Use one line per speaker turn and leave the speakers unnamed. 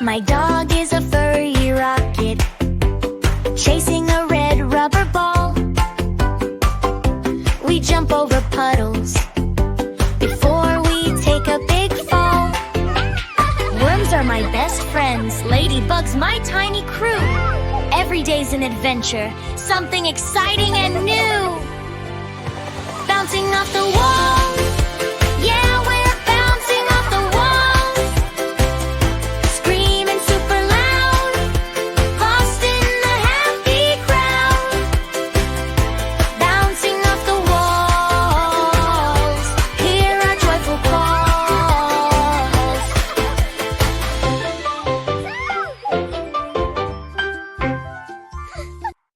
My dog is a furry rocket, chasing a red rubber ball. We jump over puddles before we take a big fall. Worms are my best friends, ladybugs my tiny crew. Every day's an adventure, something exciting and new. Bouncing off the wall.